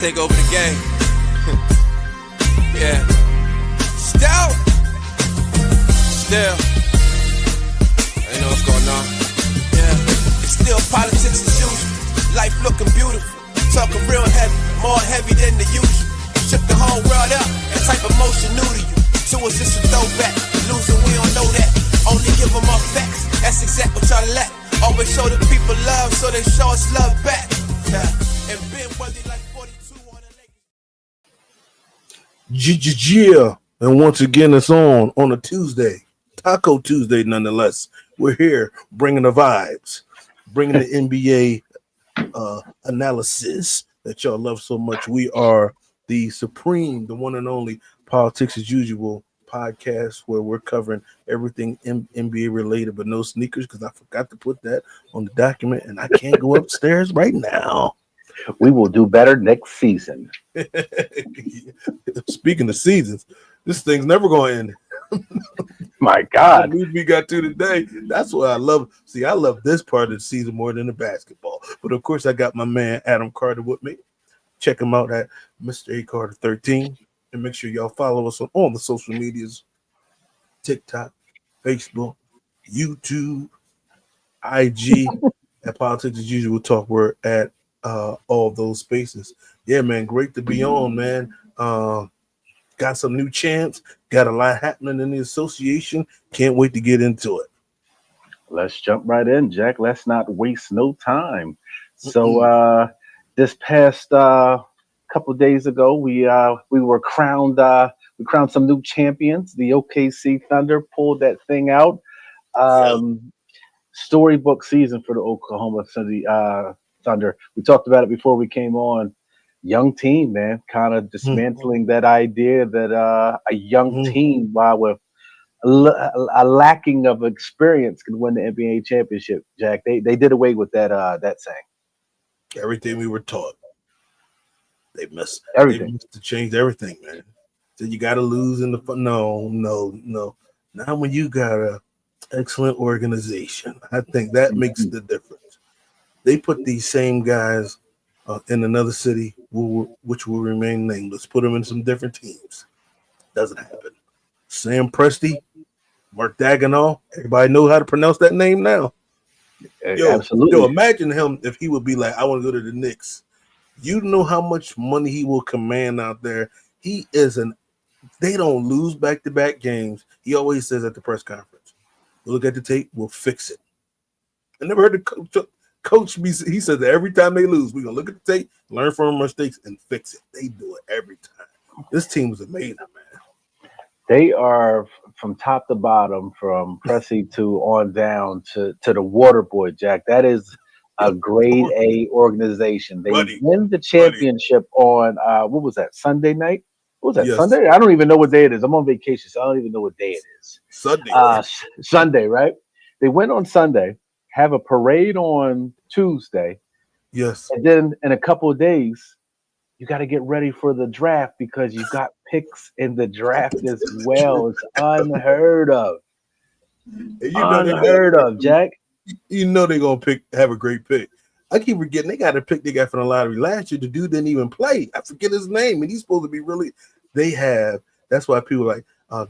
Take over the game. Yeah. Still. I know what's going on. Yeah. It's still politics as usual. Life looking beautiful. Talking real heavy. More heavy than the usual. Shook the whole world up. That type of motion new to you. So it's just a throwback. Losing, we don't know that. Only give them our facts. That's exactly what y'all lack. Always show the people love, so they show us love back. Yeah. And Ben Worthy like 42 on the Yeah, and once again it's on a Tuesday, Taco Tuesday nonetheless. We're here bringing the vibes, bringing the NBA analysis that y'all love so much. We are the supreme, the one and only Politics as Usual podcast where we're covering everything NBA related, but no sneakers because I forgot to put that on the document and I can't go upstairs right now. We will do better next season. Speaking of seasons, this thing's never going to end. My God. The news we got to today, that's what I love. See, I love this part of the season more than the basketball. But of course, I got my man Adam Carter with me. Check him out at Mr. A Carter 13. And make sure y'all follow us on all the social medias: TikTok, Facebook, YouTube, IG, at Politics as Usual Talk. We're at all those spaces. Yeah, man, great to be on, man. Got some new champs, got a lot happening in the association. Can't wait to get into it. Let's jump right in, Jack. Let's not waste no time. So this past couple days ago, we were crowned. We crowned some new champions. The OKC Thunder pulled that thing out. Storybook season for the Oklahoma City Thunder. We talked about it before we came on. Young team, man, kind of dismantling that idea that a young team, with a lacking of experience, can win the NBA championship. Jack, they did away with that saying. Everything we were taught, they missed everything. They missed to change everything, man. So you got to lose in the no. Now when you got a excellent organization, I think that makes the difference. They put these same guys in another city, which will remain nameless. Put them in some different teams. Doesn't happen. Sam Presti, Mark Daigneault. Everybody knows how to pronounce that name now. Absolutely. Yo, imagine him if he would be like, I want to go to the Knicks. You know how much money he will command out there. They don't lose back-to-back games. He always says at the press conference, we'll look at the tape, we'll fix it. I never heard the coach me. He said that every time they lose, we're gonna look at the tape, learn from our mistakes, and fix it. They do it every time. This team was amazing, man. They are from top to bottom, from Presti to on down to the Water Boy, Jack. That is a grade A organization. They win the championship on what was that, Sunday night? What was that, Sunday? I don't even know what day it is. I'm on vacation, so I don't even know what day it is. Sunday. Sunday, right? They went on Sunday, have a parade on Tuesday. Yes. And then in a couple of days, you got to get ready for the draft because you got picks in the draft as well. It's unheard of. Unheard of, Jack. You know they're going to have a great pick. I keep forgetting they got a pick they got from the lottery last year. The dude didn't even play. I forget his name, and he's supposed to be really. That's why people like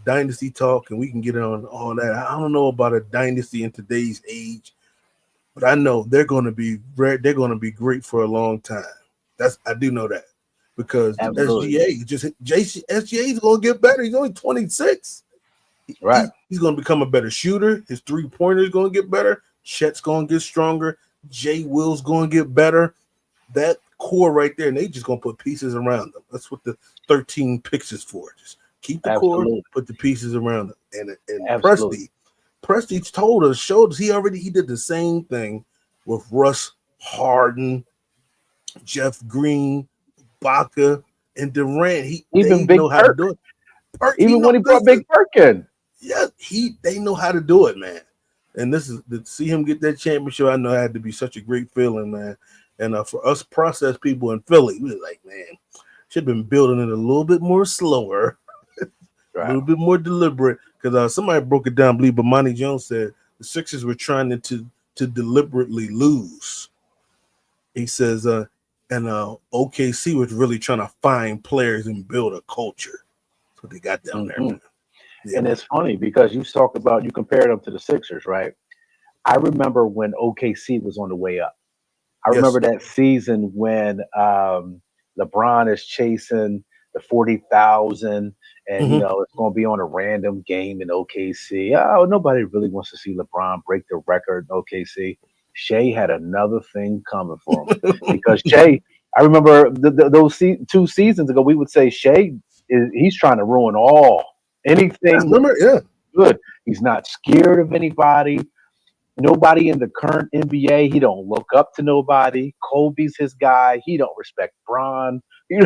dynasty talk, and we can get on all that. I don't know about a dynasty in today's age, but I know they're going to be great for a long time. I do know that because SGA is going to get better. He's only 26. Right. He's going to become a better shooter. His 3-pointer is going to get better. Chet's going to get stronger. Jay Will's going to get better. That core right there, and they just going to put pieces around them. That's what the 13 picks is for. Just keep the core, put the pieces around them. And Presti showed us he did the same thing with Russ, Harden, Jeff Green, Baca, and Durant. Even Big Perk. How to do it. Even when he brought Big Perk in. Yeah, they know how to do it, man. And this is to see him get that championship. I know it had to be such a great feeling, man. And for us process people in Philly, we were like, man, should have been building it a little bit more slower, a little bit more deliberate. Because somebody broke it down. I believe Bomani Jones said the Sixers were trying to deliberately lose. He says And OKC was really trying to find players and build a culture. So they got down there, man. Yeah, And man. it's funny because you compared them to the Sixers, right? I remember when OKC was on the way up. I Yes. remember that season when LeBron is chasing the 40,000, and Mhm. it's going to be on a random game in OKC. Oh, nobody really wants to see LeBron break the record in OKC. Shea had another thing coming for him because Shea. I remember those two seasons ago, we would say Shea he's trying to ruin Yes, anything remember? Yeah. good. He's not scared of anybody. Nobody in the current NBA, he don't look up to nobody. Kobe's his guy. He don't respect Bron. He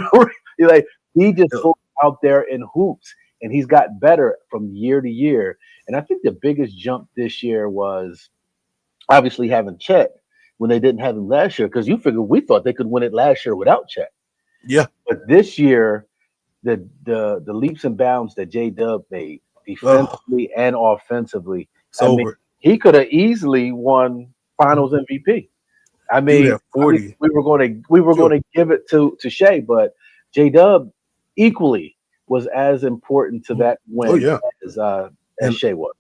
like he just Yo, goes out there in hoops, and he's got better from year to year. And I think the biggest jump this year was obviously having Chet when they didn't have him last year. Because we thought they could win it last year without Chet, yeah. but this year the leaps and bounds that J Dub made Oh, defensively and offensively. it's I mean, over. he could have easily won Finals MVP. I Dude mean, at 40. we were Sure. gonna give it to Shea, but J Dub equally was as important to that Oh, win yeah. as And Shea was.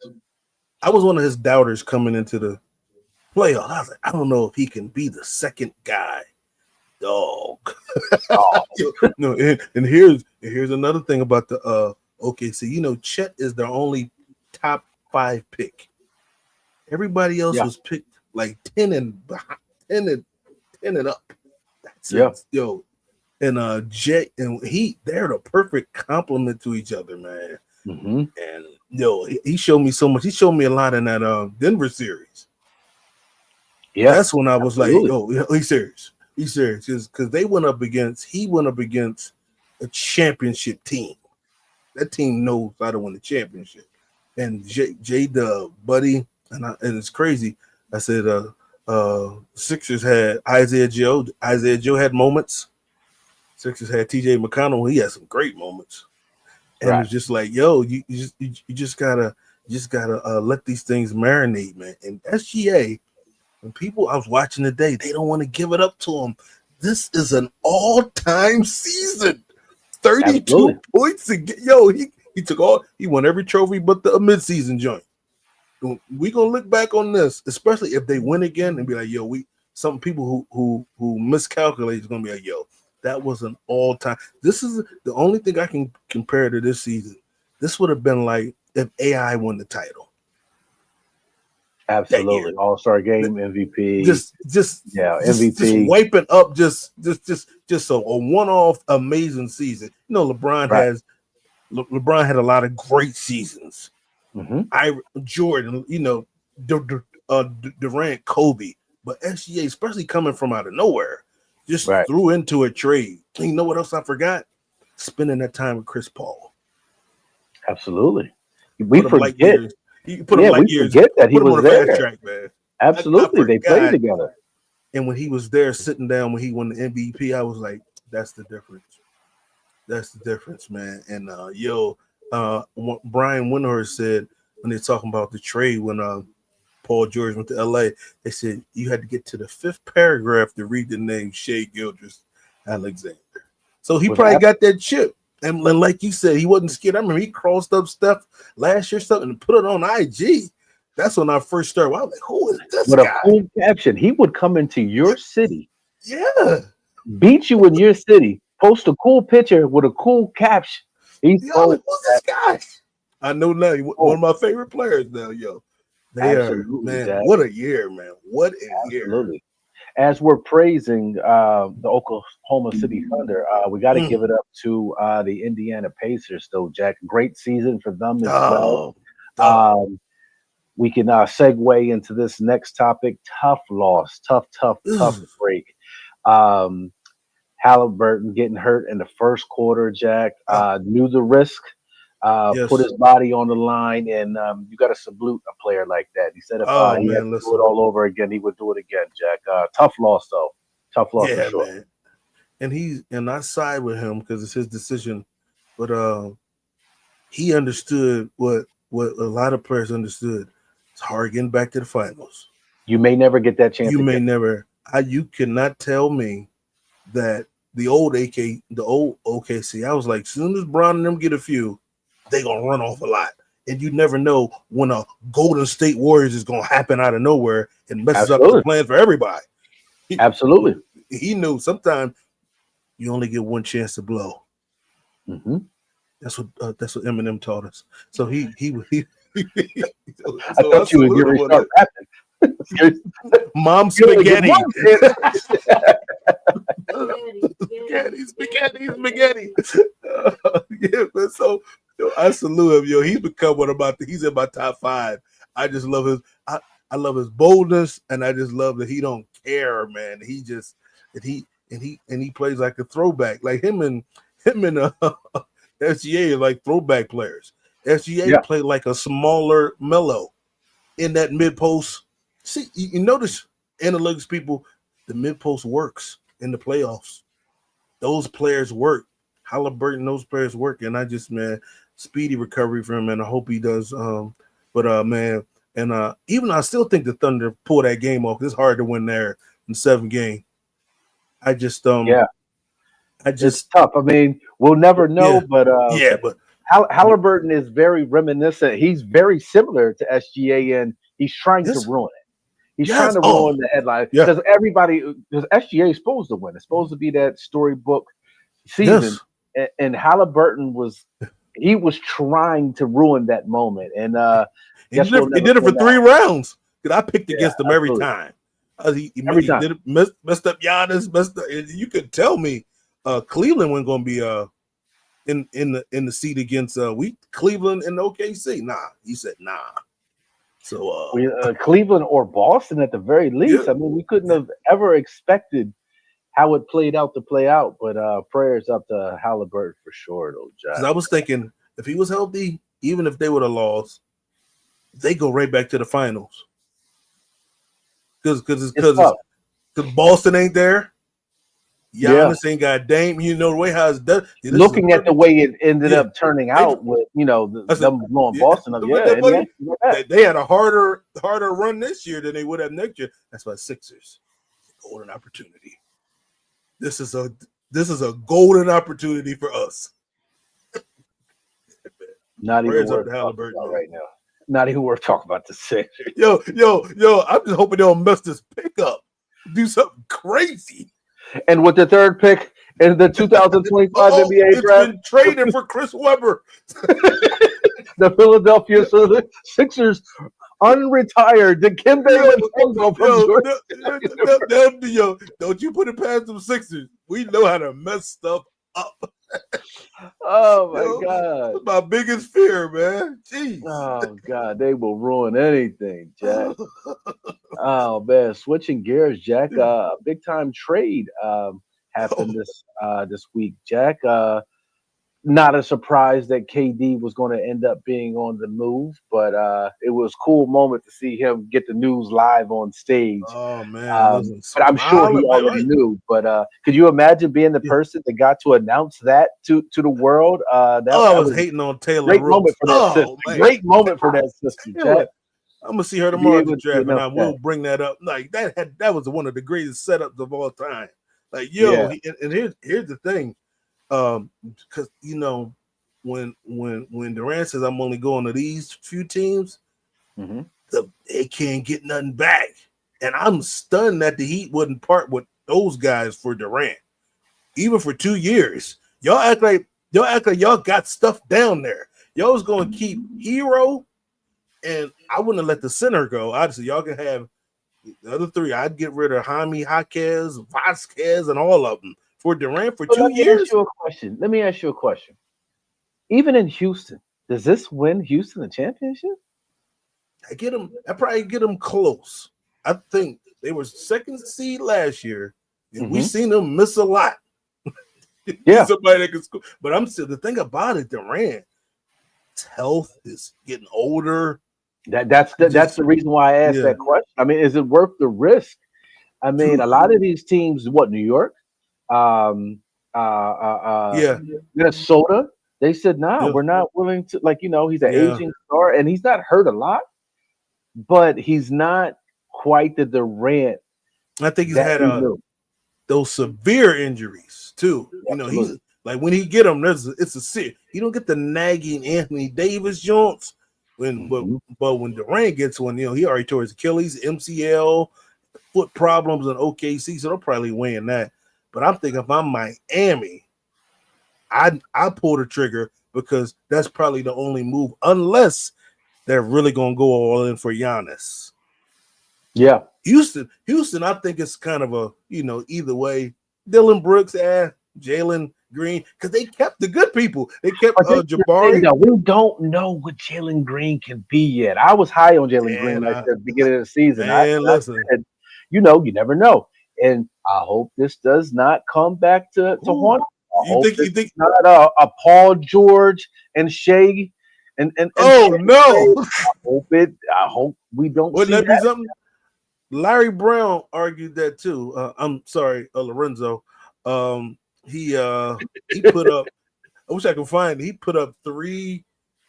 I was one of his doubters coming into the playoffs. I was like, I don't know if he can be the second guy. Dog. Oh, No, and here's another thing about the OKC. Chet is their only top 5 pick. Everybody else yeah, was picked like 10 and behind, 10 and 10 and up. That's yeah, it. Yo. And Jay and they're the perfect complement to each other, man. hmm And he showed me so much. He showed me a lot in that Denver series. yeah, That's when I was like, absolutely, "Oh, he's serious. He's serious." Because he went up against a championship team. That team knows how to win the championship. And J Dub, buddy, and it's crazy. I said, Sixers had Isaiah Joe. Isaiah Joe had moments. Sixers had T.J. McConnell. He had some great moments. And right, it's just like, yo, you just gotta let these things marinate, man. And SGA, when people I was watching today, they don't want to give it up to him. This is an all-time season. 32 absolutely. points again. Yo, he took he won every trophy but the midseason joint. We gonna look back on this, especially if they win again and be like, yo, some people who miscalculate is gonna be like, yo, that was an all-time. This is the only thing I can compare to this season. This would have been like if AI won the title that year. Absolutely. All-Star game MVP. Just just Yeah, just MVP. wiping up just a one-off amazing season. Right. LeBron had a lot of great seasons. hmm Jordan, Durant, Kobe, but SGA, especially coming from out of nowhere, just Right. threw into a trade. And you know what else I forgot? Spending that time with Chris Paul. Absolutely. We Put him light forget. years. You put him Yeah, light we years. forget that he Put him on was the fast there. track, man. I Absolutely. They played forgot. together. And when he was there sitting down when he won the MVP, I was like, that's the difference. That's the difference, man. And Brian Windhorst said when they're talking about the trade when Paul George went to LA, they said you had to get to the 5th paragraph to read the name Shea Gilgeous-Alexander. So he Was probably ab- got that chip. And like you said, he wasn't scared. I remember he crossed up stuff last year, something and put it on IG. That's when I first started. I was like, who is this with a guy? cool caption. He would come into your city, Yeah. beat you in your city, post a cool picture with a cool caption. He's Yo, oh, like, who's this guy? I know now. One oh of my favorite players now, yo. They are, absolutely, man, Jack. what a year, man. What a year. Absolutely. As we're praising the Oklahoma City Thunder, we got to Mm. give it up to the Indiana Pacers, though, Jack. Great season for them as well. Oh, dog. Um, we can segue into this next topic. Tough loss, tough Ugh. break. Um, Halliburton getting hurt in the first quarter, Jack. Ah, Knew the risk, put yes. his body on the line, and you got to salute a player like that. He said if Oh, he had man, to do it listen. all over again, he would do it again, Jack. Tough loss, though. Tough loss for Yeah, sure. man. And I side with him because it's his decision. But he understood what a lot of players understood. It's hard getting back to the finals. You may never get that chance You may again. never. You cannot tell me that the old OKC, I was like, soon as Brown and them get a few, they gonna run off a lot. And you never know when a Golden State Warriors is gonna happen out of nowhere and messes up the plan for everybody. Absolutely. He knew sometimes you only get one chance to blow. Mm-hmm. That's what Eminem taught us. So he I thought you were going to start rapping. Mom spaghetti. Spaghetti. Yeah, but so I salute him. He's become he's in my top 5. I just love his I love his boldness, and I just love that he don't care, man. He just he plays like a throwback. Like him and SGA are like throwback players. SGA played like a smaller Melo in that mid post. See, you notice analytics people, the mid post works in the playoffs. Those players work. Halliburton, those players work, and I just, man, speedy recovery for him, and I hope he does. Man, and even I still think the Thunder pull that game off. It's hard to win there in 7 games. It's tough. I mean, we'll never know, but Halliburton is very reminiscent. He's very similar to SGA, and he's trying to ruin it. He's trying to ruin the headline because because SGA is supposed to win. It's supposed to be that storybook season, and Halliburton was trying to ruin that moment, and he did it for 3 rounds. Because I picked against him every time. He messed up Giannis, you could tell me Cleveland wasn't going to be in the seat against Cleveland and OKC. Nah, he said nah. So Cleveland or Boston at the very least. I mean, we couldn't have ever expected how it played out to play out. But prayers up to Halliburton for sure, though, Josh. I was thinking if he was healthy, even if they would have lost, they go right back to the finals. Because Boston ain't there. Giannis ain't got Dame. You know the way how it's done. Looking at the way it ended up turning out with them blowing Boston up. They had a harder run this year than they would have next year. That's why Sixers, golden opportunity. This is a golden opportunity for us. Not even worth talking about right now. Not even worth talking about the Sixers. Yo! I'm just hoping they don't mess this pick up. Do something crazy. And with the 3rd pick in the 2025 NBA draft, been traded for Chris Webber. The Philadelphia Sixers unretired Dikembe Mutombo. Don't you put it past them Sixers. We know how to mess stuff up. Oh my God! That's my biggest fear, man. Jeez. Oh God, they will ruin anything, Jack. Oh man, switching gears, Jack. Big time trade happened this week, Jack. Not a surprise that KD was going to end up being on the move, but it was a cool moment to see him get the news live on stage. Oh man! But I'm sure he already knew. But could you imagine being the person that got to announce that to the world? I was hating on Taylor. Great moment for that sister. Jack. I'm gonna see her tomorrow at the draft, and I will bring that up. Like that was one of the greatest setups of all time. Like and here's the thing. Because when Durant says I'm only going to these few teams, they can't get nothing back, and I'm stunned that the Heat wouldn't part with those guys for Durant, even for 2 years. Y'all act like y'all got stuff down there. Y'all was going to keep Hero, and I wouldn't have let the center go. Obviously, y'all can have the other 3. I'd get rid of Jaime Vasquez, and all of them. For Durant for 2 years? Let me ask you a question. Even in Houston, does this win Houston a championship? I probably get them close. I think they were 2nd seed last year, and we've seen them miss a lot. Somebody that can score. But I'm still the thing about it, Durant, his health is getting older. That's the reason why I asked that question. I mean, is it worth the risk? I mean, a lot of these teams, New York? Minnesota, they said, we're not willing to, he's an aging star and he's not hurt a lot, but he's not quite the Durant. I think he's had those severe injuries too. Absolutely. He's like when he get them, it's a sit. He don't get the nagging Anthony Davis joints. But when Durant gets one, he already tore his Achilles, MCL, foot problems in OKC, so they'll probably win that. But I'm thinking if I'm Miami, I pull the trigger because that's probably the only move, unless they're really gonna go all in for Giannis. Yeah. Houston, I think it's kind of a, either way. Dylan Brooks, Jalen Green, because they kept the good people. They kept Jabari. We don't know what Jalen Green can be yet. I was high on Jalen Green at the beginning of the season. Listen. I said, you never know. And I hope this does not come back to haunt. You think not a Paul George and Shea and oh Shea. no. I hope we don't. Wouldn't that be something? Larry Brown argued that too. I'm sorry, Lorenzo. He put up. I wish I could find it. He put up 3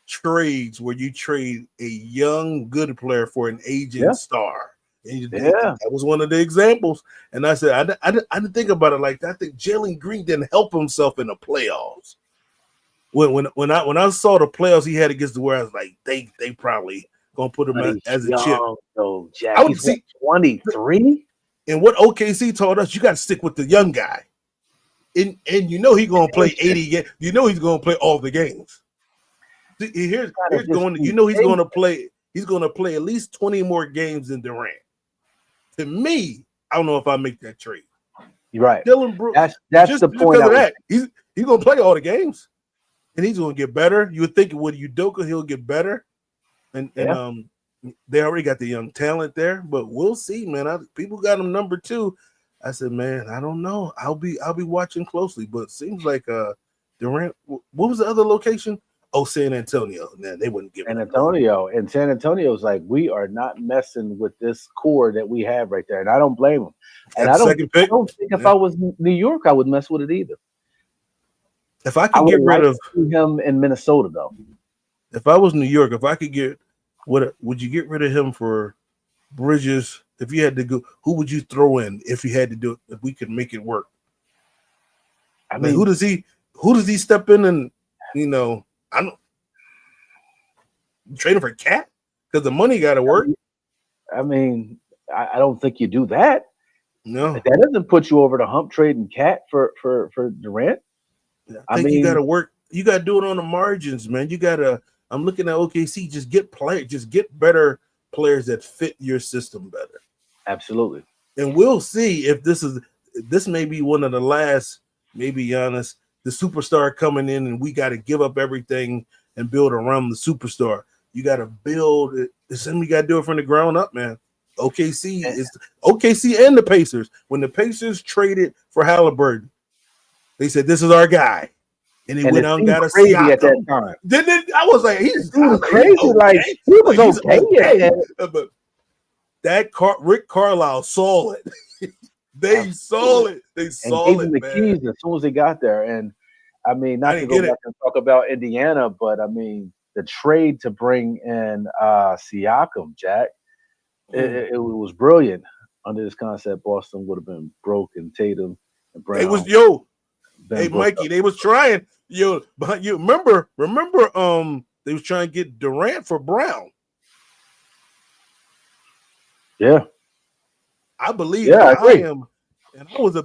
trades where you trade a young good player for an aging star. And that was one of the examples. And I said, I didn't think about it like that. I think Jalen Green didn't help himself in the playoffs. When I saw the playoffs he had against the Warriors, I was like, they probably gonna put him as a chip. So Jack, I would see 23. And what OKC told us, you got to stick with the young guy, and he's gonna play 80 games. He's gonna play all the games. Here's going. He's gonna play. He's gonna play at least 20 more games than Durant. To me, I don't know if I make that trade. You're right. Dylan Brooks. That's just the point. Because of that, he's gonna play all the games, and he's gonna get better. You would think with Udoka, he'll get better. And they already got the young talent there, but we'll see, man. People got him number 2. I said, man, I don't know. I'll be watching closely, but it seems like Durant. What was the other location? Oh, San Antonio. Man, they wouldn't give San Antonio. And San Antonio's like, we are not messing with this core that we have right there, and I don't blame them. And I don't think if I was New York, I would mess with it either. If I could get rid of him in Minnesota, though. If I was New York, if I could get would you get rid of him for Bridges? If you had to go, who would you throw in if you had to do it? If we could make it work, I mean, who does he step in and I don't trade him for Cat because the money got to work. I mean, I don't think you do that. No, that doesn't put you over the hump trading Cat for Durant. I think you got to work. You got to do it on the margins, man. You got to. I'm looking at OKC. Just get better players that fit your system better. Absolutely. And we'll see if this may be one of the last, maybe Giannis, the superstar coming in, and we got to give up everything and build around the superstar. You got to build it. We got to do it from the ground up, man. OKC and the Pacers. When the Pacers traded for Halliburton, they said, this is our guy. And he went out and got a crazy at that time. I was like, he's crazy. Okay. Like he was okay. But that Rick Carlisle saw it. They saw it. They saw it. The keys as soon as he got there. And I mean, not to go back and talk about Indiana, but I mean, the trade to bring in Siakam, Jack, it was brilliant. Under this concept, Boston would have been broke, and Tatum and Brown. It was hey Mikey, they was trying. But you remember, they was trying to get Durant for Brown. Yeah. I believe I am. And I was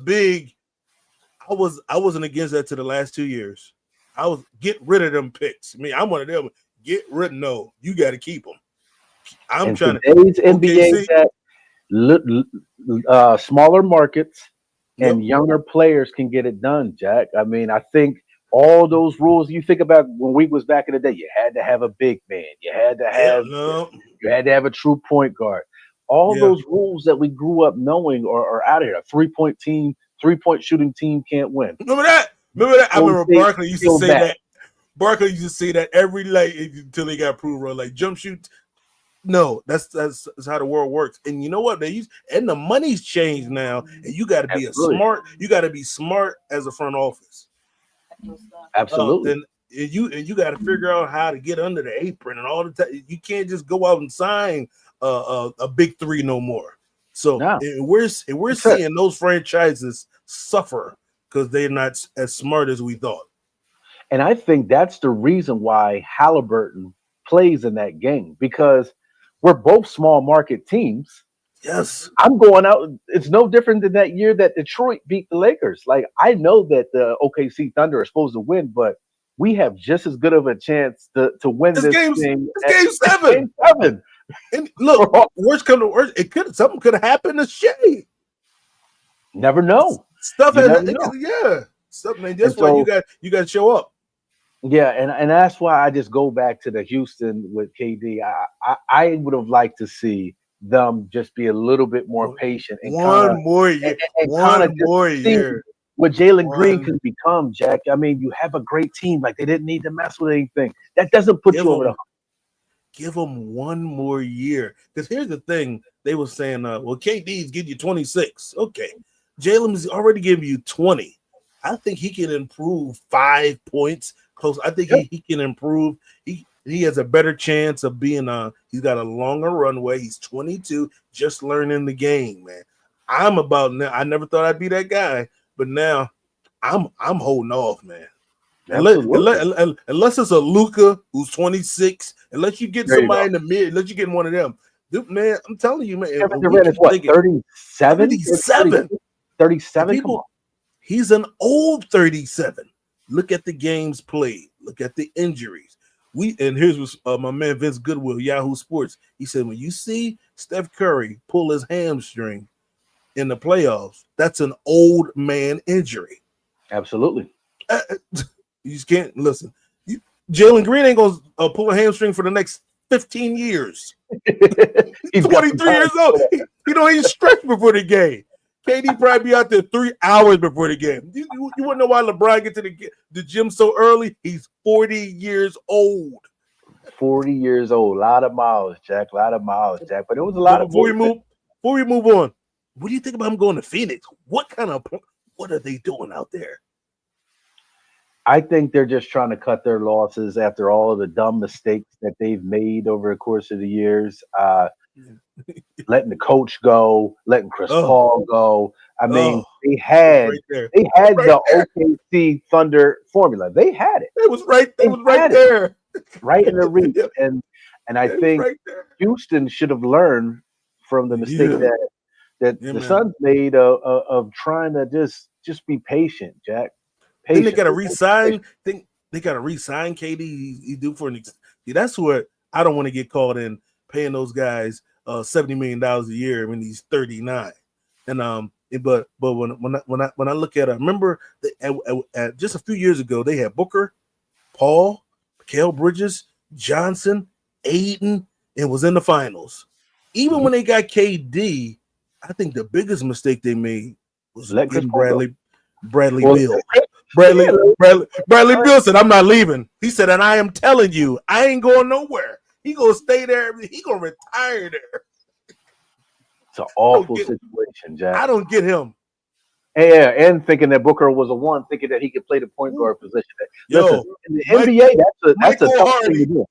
I wasn't against that to the last 2 years. I was get rid of them picks. I mean, I'm one of them. Get rid. No, you got to keep them. I'm trying today's NBA that smaller markets and younger players can get it done, Jack. I mean, I think all those rules you think about when we was back in the day, you had to have a big man, you had to have a true point guard. All those rules that we grew up knowing are out of here. A 3-point shooting team can't win. Remember that? I remember Barkley used to say that. Barkley used to say that every night until he got proved wrong. Like jump shoot. No, that's how the world works. And you know what? And the money's changed now. And you got to be you got to be smart as a front office. Absolutely. And you got to figure out how to get under the apron and all the time. You can't just go out and sign a big 3 no more. So No. and we're seeing those franchises suffer because they're not as smart as we thought. And I think that's the reason why Halliburton plays in that game, because we're both small market teams. Yes. I'm going out. It's no different than that year that Detroit beat the Lakers. Like, I know that the OKC Thunder are supposed to win, but we have just as good of a chance to win this game. It's game 7. Game 7. And look, worst come to worst, something could have happened to Shea. Never know. Stuff You has, never know. yeah. Something. That's why you got to show up. Yeah, and that's why I just go back to the Houston with KD. I would have liked to see them just be a little bit more patient and one more year. What Jalen Green can become, Jack. I mean, you have a great team. Like, they didn't need to mess with anything. That doesn't put you over the hump. Give them one more year. Because here's the thing. They were saying, well, KD's give you 26. Okay. Jalen's already giving you 20. I think he can improve 5 points. Close. I think he can improve. He has a better chance of being he's got a longer runway. He's 22, just learning the game, man. I'm about now. I never thought I'd be that guy, but now I'm holding off, man. Unless it's a Luka who's 26, unless you get somebody in the mid, unless you get one of them. Dude, man, I'm telling you, man. Kevin Durant is what, 37? 37? Come on. He's an old 37. Look at the games played. Look at the injuries. And here's what my man Vince Goodwill, Yahoo Sports. He said, when you see Steph Curry pull his hamstring in the playoffs, that's an old man injury. Absolutely. You just can't listen. Jalen Green ain't gonna pull a hamstring for the next 15 years. He's 23 years old. He don't even stretch before the game. KD probably be out there 3 hours before the game. You wouldn't know why LeBron get to the gym so early. He's 40 years old. 40 years old. A lot of miles, Jack. But it was a lot of. Before we move on, what do you think about him going to Phoenix? What are they doing out there? I think they're just trying to cut their losses after all of the dumb mistakes that they've made over the course of the years. Letting the coach go, letting Chris Paul go. I mean, they had the OKC Thunder formula. They had it. It was right there. Right in the reach. And I think Houston should have learned from the mistake that the Suns made of trying to just be patient, Jack. Then they got to resign. They got to resign KD. He do for an. That's what I don't want to get caught in paying those guys $70 million a year when he's 39. And but when I look at it, remember at just a few years ago they had Booker, Paul, Mikal Bridges, Johnson, Aiden, and was in the finals. Even when they got KD, I think the biggest mistake they made was letting Bradley Beal. Bradley Beal said, "I'm not leaving." He said, "And I am telling you, I ain't going nowhere. He gonna stay there. He gonna retire there." It's an awful situation, Jack. I don't get him. Yeah, and thinking that Booker was a one, thinking that he could play the point guard position. Listen, in the NBA, that's a tough thing to do.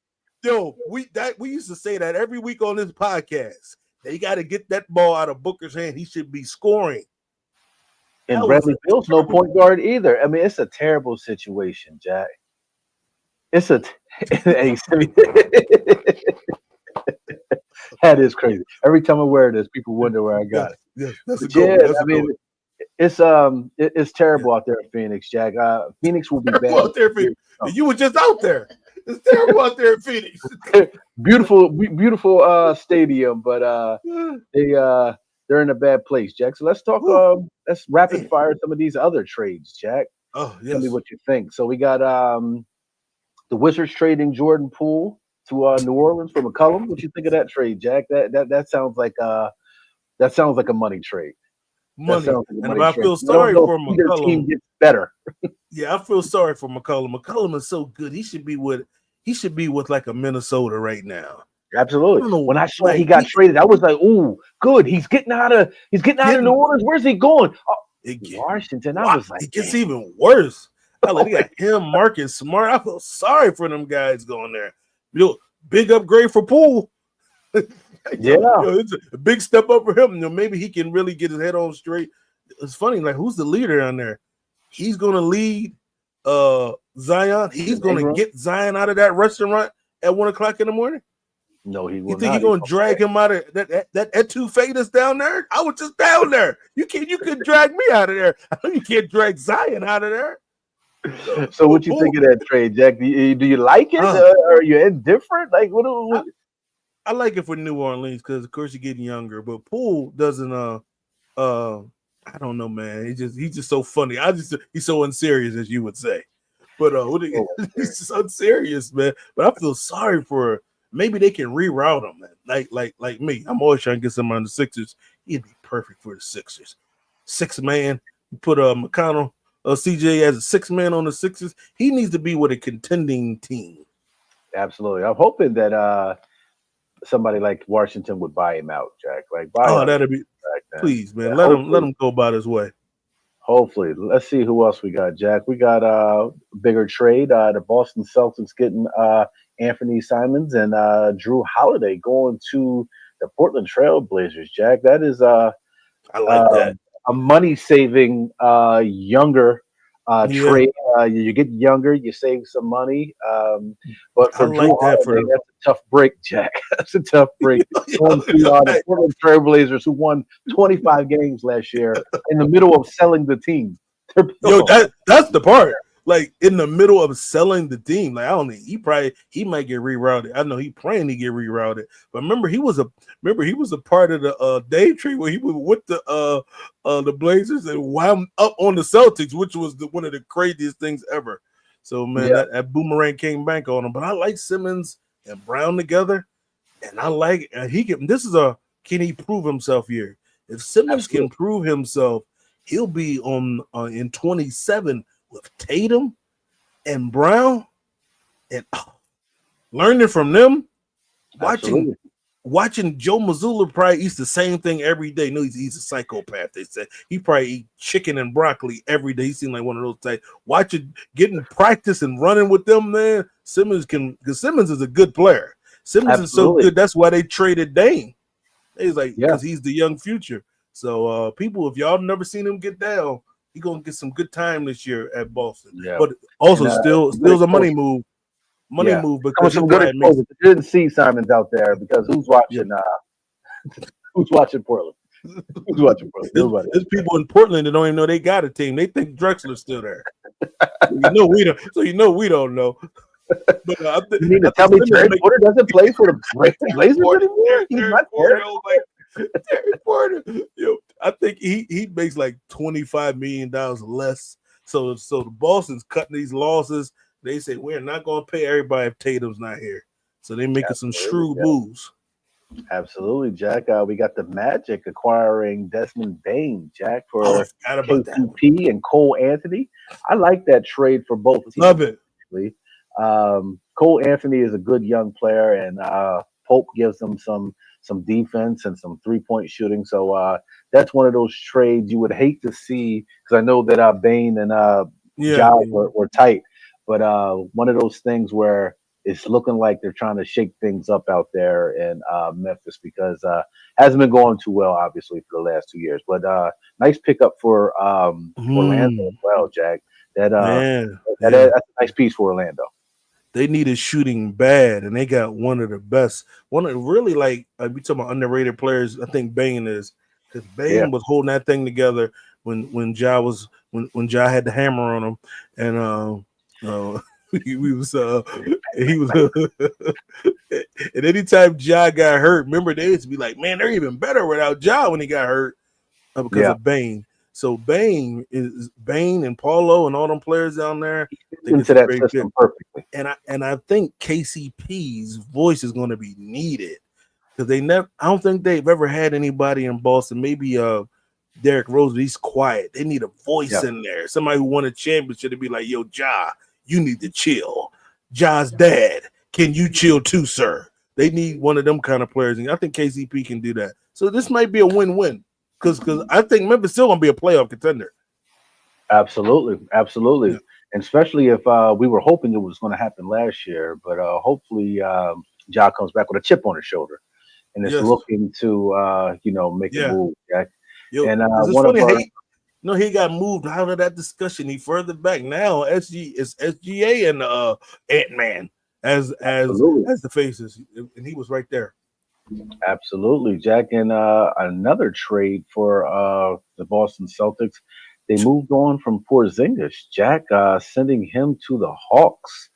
Yo, we used to say that every week on this podcast. They got to get that ball out of Booker's hand. He should be scoring. And Bradley Beal's no point guard either. I mean, it's a terrible situation, Jack. That is crazy. Every time I wear this, people wonder where I got it. Yeah, it's terrible out there in Phoenix, Jack. Phoenix will be bad. Out there, you were just out there. It's terrible out there in Phoenix. Beautiful stadium, but they're in a bad place, Jack. So let's talk. Let's rapid fire some of these other trades, Jack. Oh, yes. Tell me what you think. So we got the Wizards trading Jordan Poole to New Orleans for McCollum. What you think of that trade, Jack? That sounds like a money trade. I feel sorry for McCollum. Team gets better. Yeah, I feel sorry for McCollum. McCollum is so good. He should be with like a Minnesota right now. Absolutely. When I saw he got traded, I was like, "Ooh, good. He's getting out of New Orleans. Where's he going?" Washington. I was like, it gets even worse. They got him, Marcus Smart. I feel sorry for them guys going there. Big upgrade for Poole. Yeah. It's a big step up for him. Maybe he can really get his head on straight. It's funny, like who's the leader on there? He's gonna lead Zion. He's gonna get Zion out of that restaurant at 1 o'clock in the morning. No, he will You think not. he's gonna drag him out of that Ep26 down there? I was just down there. You could drag me out of there. I know you can't drag Zion out of there. So what you think of that trade, Jack? Do you like it? Or are you indifferent? Like what? I like it for New Orleans because of course you're getting younger, but Poole doesn't I don't know, man. He's just so funny. He's so unserious, as you would say. But he's just unserious, man. But I feel sorry for maybe they can reroute him, man. Like me. I'm always trying to get someone on the Sixers. He'd be perfect for the Sixers. 6-man. You put McConnell, CJ as a 6-man on the Sixers. He needs to be with a contending team. Absolutely. I'm hoping that somebody like Washington would buy him out, Jack. Like buy him. That'd be please, man. Let him go about his way. Hopefully. Let's see who else we got, Jack. We got a bigger trade. The Boston Celtics getting Anthony Simons and Drew Holiday going to the Portland Trail Blazers, Jack. That is I like that. A money-saving younger trade. You get younger, you save some money. But for Drew Holiday, that's a tough break, Jack. That's a tough break. Going to the Portland Trail Blazers, who won 25 games last year, in the middle of selling the team. That's the part. Like in the middle of selling the team, like I don't think he might get rerouted. I know he praying to get rerouted. But remember he was a part of the day trade where he was with the Blazers and wound up on the Celtics, which was one of the craziest things ever. So man, that boomerang came back on him. But I like Simmons and Brown together, and I like he can. This is can he prove himself here? If Simmons can prove himself, he'll be on in 27. With Tatum and Brown and learning from them, watching Joe Mazzulla probably eats the same thing every day. No, he's a psychopath. They say he probably eat chicken and broccoli every day. He seems like one of those types. Watching, getting practice and running with them, man. Simmons because Simmons is a good player. Simmons is so good. That's why they traded Dame. He's like because he's the young future. So people, if y'all never seen him get down. He's gonna get some good time this year at Boston, but also still a money move. Move because some good exposure. You didn't see Simons out there because who's watching? Who's watching Portland? Who's watching Portland? There's people in Portland that don't even know they got a team. They think Drexler's still there. We don't. So we don't know. But you mean to tell me Terry Porter doesn't play for the Blazers anymore? He's not there. Terry Porter, I think he makes like $25 million less. So the Boston's cutting these losses. They say we're not going to pay everybody if Tatum's not here. So they're making some shrewd moves. Absolutely, Jack. We got the Magic acquiring Desmond Bane, Jack, for KCP and Cole Anthony. I like that trade for both teams. Love it. Cole Anthony is a good young player, and Pope gives them some defense and some 3-point shooting. So that's one of those trades you would hate to see because I know that Bane and Ja were tight, but one of those things where it's looking like they're trying to shake things up out there in Memphis because hasn't been going too well, obviously, for the last 2 years. But nice pickup for Orlando as well, Jack. That's a nice piece for Orlando. They needed shooting bad, and they got one of the best. One of really we talking about underrated players. I think Bane is because Bane was holding that thing together when Ja had the hammer on him, and he was and anytime Ja got hurt, remember they used to be like, man, they're even better without Ja when he got hurt because of Bane. So Bane and Paulo and all them players down there into that system perfectly. And I think KCP's voice is going to be needed because I don't think they've ever had anybody in Boston. Maybe Derrick Rose, but he's quiet. They need a voice in there. Somebody who won a championship to be like, yo, Ja, you need to chill. Ja's dad, can you chill too, sir? They need one of them kind of players, and I think KCP can do that. So this might be a win-win. Because I think Memphis still gonna be a playoff contender. Absolutely. And especially if we were hoping it was going to happen last year, but hopefully Ja comes back with a chip on his shoulder and is Yes. looking to make a Yeah. move, Jack. Yo, And is this one funny? of our Hey, no, he got moved out of that discussion. He further back now. Is SGA and Ant-Man as absolutely, the faces, and he was right there. absolutely, Jack. And another trade for the Boston Celtics. They moved on from Porzingis, Jack, sending him to the Hawks,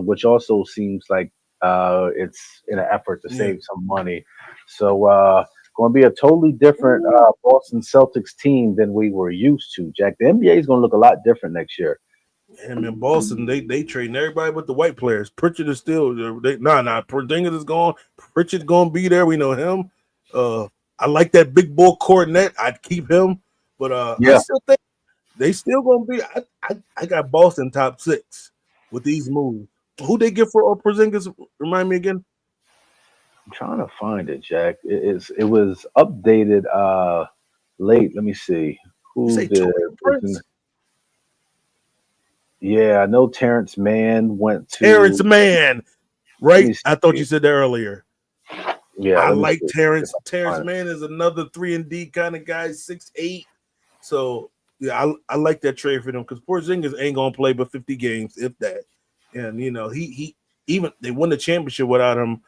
which also seems like it's in an effort to Yeah, save some money. So, going to be a totally different Boston Celtics team than we were used to, Jack. The NBA is going to look a lot different next year. him in Boston, they trading everybody but the white players. Pritchard is still Porzingis is gone. Pritchard's gonna be there. We know him. I like that big boy Cornet. I'd keep him, but I Yeah, still think they still gonna be. I got Boston top 6 with these moves. Who they get for Porzingis? Remind me again. I'm trying to find it, Jack. It was updated late. Let me see. You Who say did? Torian Prince? Yeah, I know Terrence Mann went Terrence to. Mann, Let right? me I thought see. you said that earlier. Yeah, I let me like see if Terrence. I can Terrence find it. Mann is another 3-and-D kind of guy, 6'8". So yeah, I like that trade for them because Porzingis ain't gonna play but 50 games, if that. And he even they won the championship without him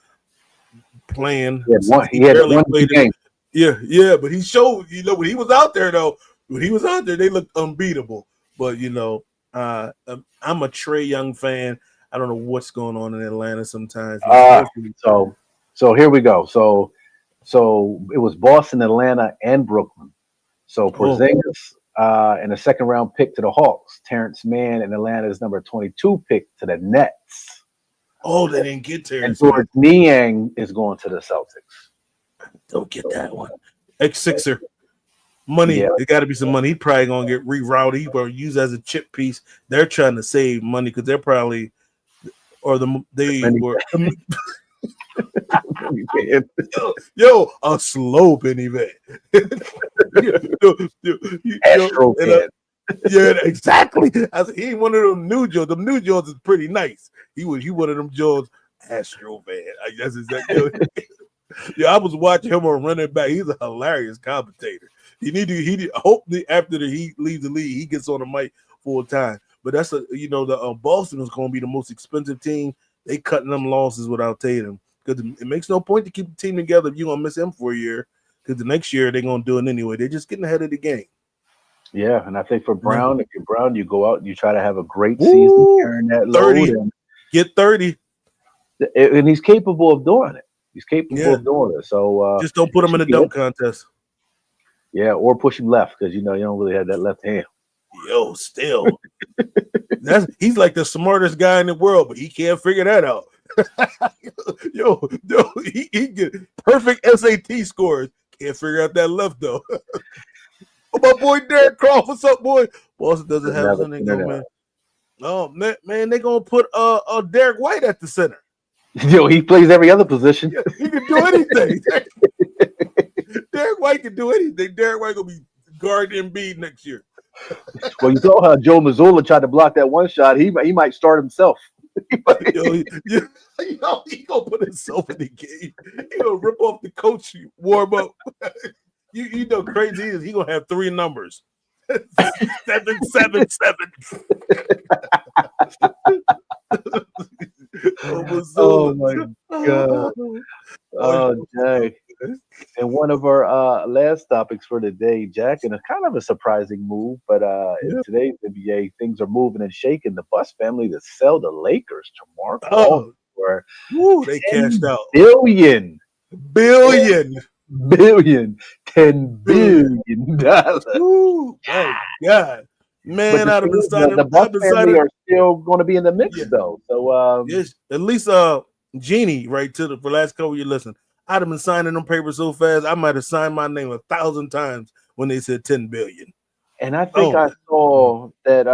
playing. He He had barely one played it. game. Yeah, but he showed, when he was out there though, when he was out there, they looked unbeatable. But I'm a Trae Young fan. I don't know what's going on in Atlanta sometimes, Uh especially so here we go. So it was Boston, Atlanta, and Brooklyn. So oh Porzingis and a second round pick to the Hawks. Terrence Mann and Atlanta's number 22 pick to the Nets. they didn't get And Terrence Mann. George Niang is going to the Celtics. Don't get that one. Ex-Sixer. Money. Yeah, It got to be some money. He probably going to get rerouted. He going to use as a chip piece. They're trying to save money because they're probably, they many were, a slow penny van. Astro And, fan. yeah, exactly. He ain't one of them new Jones. Them new Jones is pretty nice. He one of them Jones Astro fan. I guess is that. Yeah, I was watching him on running back. He's a hilarious commentator. Hopefully after he leaves the league, he gets on the mic full time. But that's the Boston is going to be the most expensive team. They cutting them losses without Tatum because it makes no point to keep the team together if you're going to miss him for a year because the next year they're going to do it anyway. They're just getting ahead of the game. Yeah, and I think for Brown, if you're Brown, you go out and you try to have a great Woo! season, carrying that 30. load, Get 30. and he's capable of doing it. He's capable Yeah. of doing it. So Just don't put him in a dunk contest. Yeah, or push him left because you don't really have that left hand. Yo, still. He's like the smartest guy in the world, but he can't figure that out. yo, he get perfect SAT scores. Can't figure out that left though. Oh, my boy Derek Croft, what's up, boy? Boston doesn't have something go, man. Oh man, they gonna put Derek White at the center. He plays every other position. Yeah, he can do anything. Derek White can do anything. Derek White gonna be guarding Embiid next year. Well, you saw how Joe Mazzulla tried to block that one shot. He might start himself. He gonna put himself in the game. He gonna rip off the coach warm up. You know, crazy is he gonna have 3 numbers. 777. Oh my god! Oh dang! And one of our last topics for today, Jack, and it's kind of a surprising move, but in today's NBA, things are moving and shaking. The Buss family to sell the Lakers to Mark Walton for they cashed out billion. $10 billion. Ooh, my God. Man, I'd have been signing. The Buss family are still going to be in the mix, though. So, yes, at least Jeannie, right, for the last couple years, listen, I'd have been signing them papers so fast, I might have signed my name 1,000 times when they said 10 billion. And I think I saw that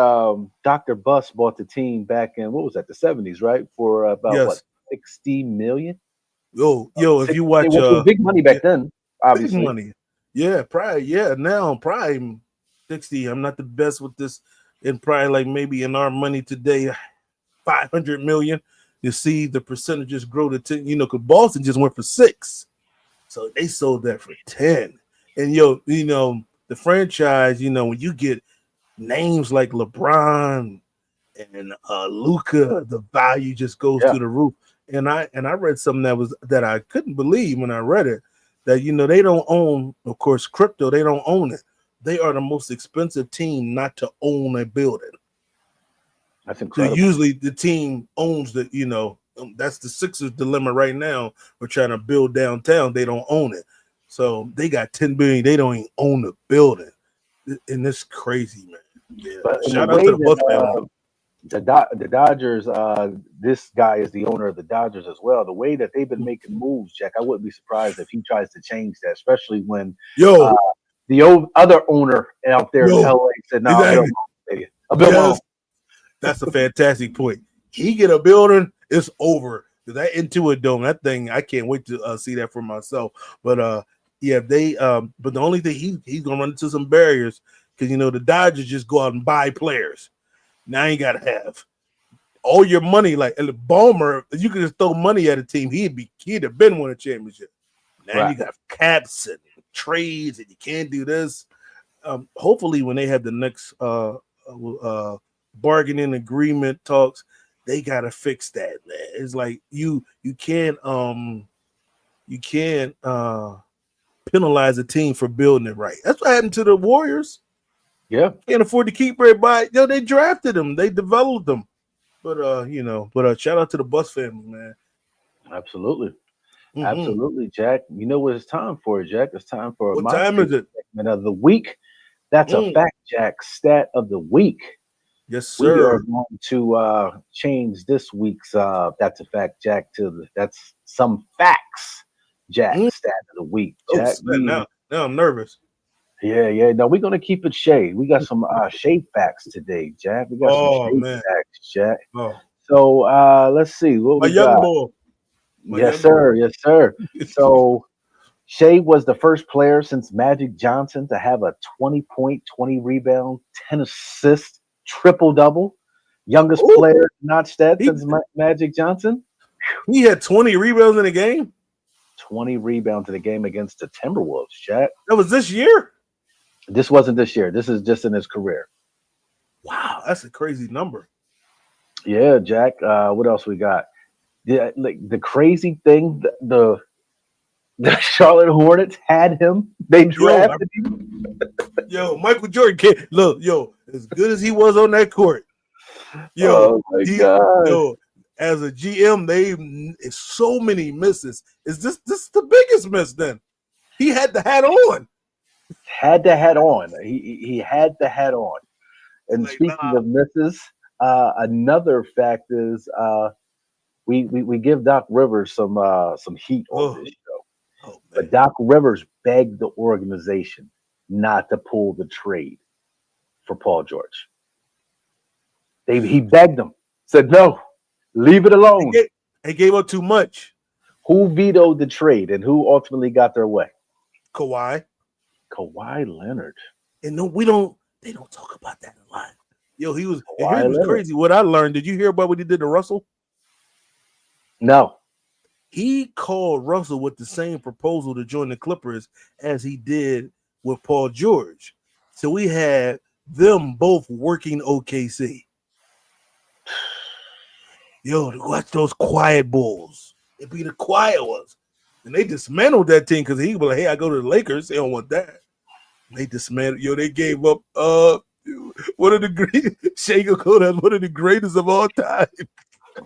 Dr. Buss bought the team back in, what was that, the 70s, right? For about, what, 60 million? Yo, if you watch... It was big money back then, obviously. Big money. Yeah, probably, now probably 60. I'm not the best with this, and probably like maybe in our money today, 500 million. You see the percentages grow to 10, because Boston just went for 6. So they sold that for 10. And the franchise, when you get names like LeBron and Luca, the value just goes Yeah. through the roof. And I read something that I couldn't believe when I read it, that they don't own, of course, crypto. They don't own it. They are the most expensive team not to own a building. That's So incredible. usually the team owns that's the Sixers dilemma right now. We're trying to build downtown. They don't own it. So they got 10 billion. They don't even own the building. And it's crazy, man. Yeah. But in the Shout out way to the Bucks family. the Dodgers, this guy is the owner of the Dodgers as well. The way that they've been making moves, Jack, I wouldn't be surprised if he tries to change that, especially when Yo, the other owner out there in Yo, LA said, "No, exactly. I built my own." That's a fantastic point. He get a building, it's over. That Intuit Dome, that thing, I can't wait to see that for myself. But they but the only thing he's gonna run into some barriers because the Dodgers just go out and buy players. Now you gotta have all your money. Like Ballmer, you could just throw money at a team. He'd have been won a championship. Now Right. you got caps and trades, and you can't do this. Hopefully, when they have the next bargaining agreement talks, they gotta fix that, man. It's like you can't penalize a team for building it right. That's what happened to the Warriors. Yeah. Can't afford to keep everybody. They drafted them, they developed them. But shout out to the Bucks family, man. Absolutely. Mhm. Absolutely, Jack. You know what it's time for, Jack? It's time for What my time is it? segment of the week. That's a fact, Jack. Stat of the week. Yes, We are sir. going to change this week's "That's a Fact, Jack" to "That's Some Facts, Jack." Stat of the week, Jack. Now I'm nervous. Yeah. No, we're gonna keep it shade. We got some shade facts today, Jack. We got some shade Man. facts, Jack. Oh, So let's see what my we young got. boy. Yes, sir. Yes, sir. So Shea was the first player since Magic Johnson to have a 20 point, 20 rebound, 10 assist, triple double. Youngest player to notch that since Magic Johnson. He had 20 rebounds in a game. 20 rebounds in a game against the Timberwolves, Jack. That was this year. This wasn't this year. This is just in his career. Wow, that's a crazy number. Yeah, Jack. What else we got? Yeah, like the crazy thing, the Charlotte Hornets had him. They drafted him. Michael Jordan can't look. As good as he was on that court. Oh my God. As a GM, it's so many misses. Is this the biggest miss? Then he had the hat on. Had the hat on. He had the hat on. And speaking of misses, another fact is we give Doc Rivers some heat on this show. But Doc Rivers begged the organization not to pull the trade for Paul George. He begged them, said no, leave it alone. He gave up too much. Who vetoed the trade and who ultimately got their way? Kawhi Leonard. And no, they don't talk about that a lot. He was crazy. What I learned, did you hear about what he did to Russell? No. He called Russell with the same proposal to join the Clippers as he did with Paul George. So we had them both working OKC. Watch those quiet Bulls. It'd be the quiet ones. And they dismantled that team because he was like, hey, I go to the Lakers. They don't want that. They dismantled. They gave up one of the greatest of all time.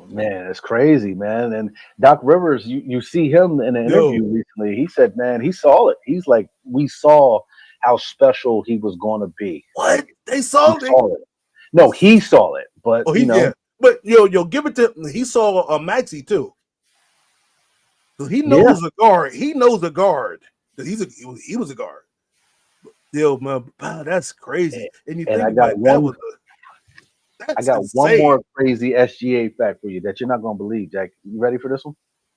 Man, it's crazy, man. And Doc Rivers, you see him in an interview recently. He said, man, he saw it. He's like, we saw how special he was going to be. What? They saw it? No, he saw it. But, Yeah. But, give it to him. He saw Maxey, too. So he knows a guard. He knows a guard. He was a guard. Man, wow, that's crazy. And I got one more crazy SGA fact for you that you're not going to believe, Jack. You ready for this one?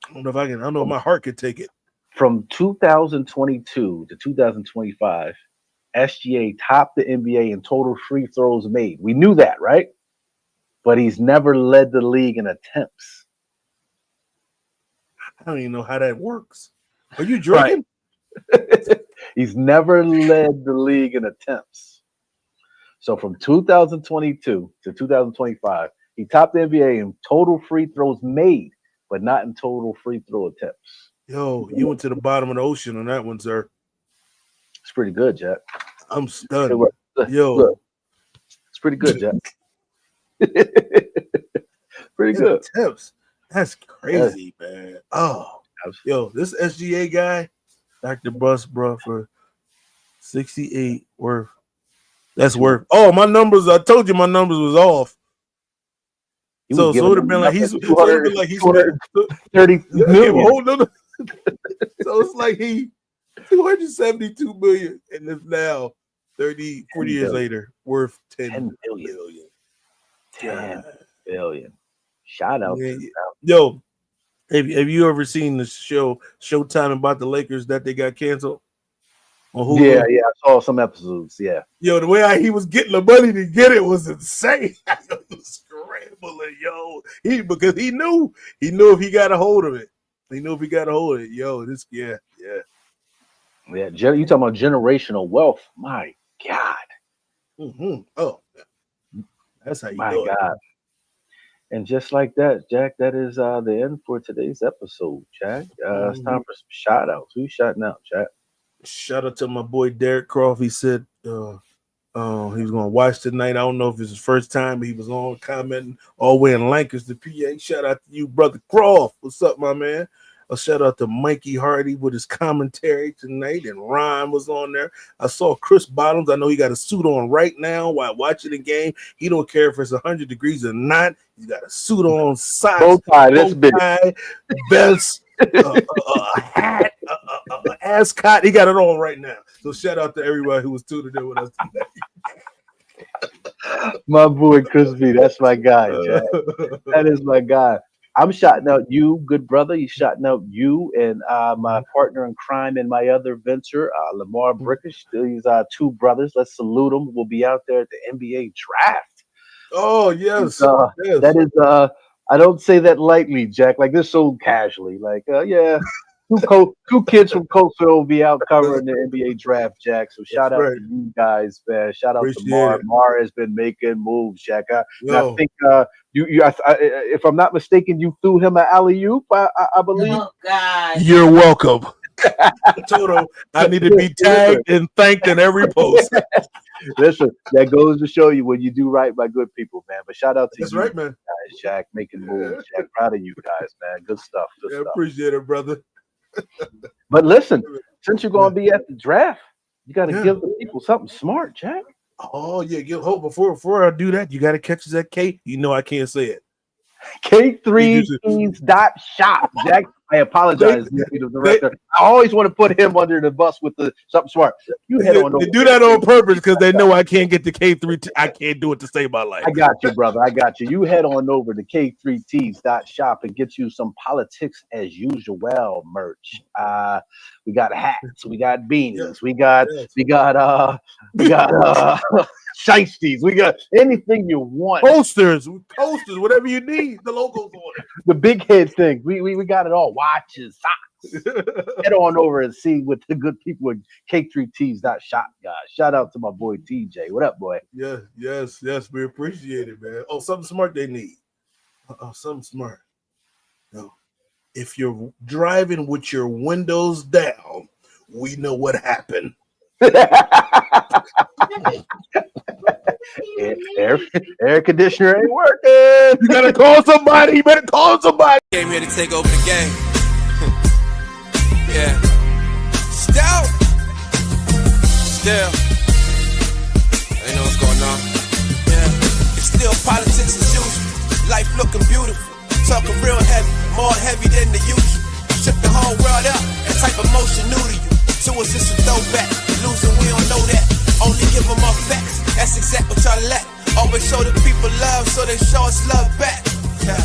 I don't know if I can. I don't know if my heart could take it. From 2022 to 2025, SGA topped the NBA in total free throws made. We knew that, right? But he's never led the league in attempts. I don't even know how that works. Are you drinking? He's never led the league in attempts. So from 2022 to 2025, he topped the NBA in total free throws made, but not in total free throw attempts. Yo, you went to the bottom of the ocean on that one, sir. It's pretty good, Jack. I'm stunned. Look, Yo, it's pretty good, Jack. Pretty good. Attempts. That's crazy, man. Oh, yo, this SGA guy, Dr. Bus, bro, for 68 worth. That's worth. Oh, my numbers. I told you my numbers was off. So it would have been like he's 230 million. So it's like he 272 million, and it's now 40 years later worth 10 billion. 10 billion. Shout out to them. Yo, have you ever seen the show Showtime about the Lakers that they got canceled? On Hulu? Yeah, I saw some episodes. Yeah. Yo, the way he was getting the money to get it was insane. He was scrambling, yo. Because he knew if he got a hold of it. He knew if he got a hold of it. Yo, you talking about generational wealth? My God. Mm-hmm. Oh, that's how you my do it. God. And just like that, Jack, that is the end for today's episode, Jack. It's time for some shout outs. Who's shouting out, Jack? Shout out to my boy Derek Croft. He said he was going to watch tonight. I don't know if it's his first time, but he was on commenting all the way in Lancaster, PA. Shout out to you, brother Croft. What's up, my man? A shout out to Mikey Hardy with his commentary tonight, and Ryan was on there. I saw Chris Bottoms. I know he got a suit on right now while watching the game. He don't care if it's 100 degrees or not. He's got a suit on, socks, bow tie, vest, hat, ascot. He got it on right now. So shout out to everybody who was tuning in with us today. My boy Chris B, that's my guy, Jack. That is my guy. I'm shouting out you, good brother. He's shouting out you and my partner in crime in my other venture, Lamar Brickish. These two brothers. Let's salute them. We'll be out there at the NBA draft. Oh, yes. Yes. That is, I don't say that lightly, Jack. Like this so casually. Like, yeah. Two kids from Coastville will be out covering the NBA draft, Jack. So shout out to you guys, man. Shout out to Mar. Mar has been making moves, Jack. And I think if I'm not mistaken, you threw him an alley-oop, I believe. Oh, God. You're welcome. Total. I need to be tagged and thanked in every post. Listen, that goes to show you when you do right by good people, man. But shout out to That's you, right, man. guys, Jack, making moves. Jack, proud of you guys, man. Good stuff. Good stuff. Appreciate it, brother. But listen, since you're going to be at the draft, you got to give the people something smart, Jack. Oh, yeah. Give hope. Before I do that, you got to catch us at K. You know I can't say it. K3teams.shop, Jack. I apologize, the director. I always want to put him under the bus with the something smart. You head on over. They do that on purpose because they know I can't get the K3. I can't do it to save my life. I got you, brother. I got you. You head on over to K3teams.shop and get you some politics as usual merch. We got hats, we got beanies, we got shiesties, we got anything you want. Posters, whatever you need. The logo's on it. The big head thing. We got it all. Watches, socks. Head on over and see what the good people at K3tees.shop, guys. Shout out to my boy TJ. What up, boy? Yes. We appreciate it, man. Oh, something smart they need. Something smart. No. If you're driving with your windows down, we know what happened. Air conditioner ain't working. You gotta call somebody. You better call somebody. Came here to take over the game. Yeah. Still. You know what's going on. Yeah. It's still politics as usual. Life looking beautiful. Talking real heavy, more heavy than the usual. Shook the whole world up. That type of motion new to you. To us, it's a throwback. Losing, we don't know that. Only give them our facts. That's exactly what y'all lack. Always show the people love, so they show us love back. Yeah.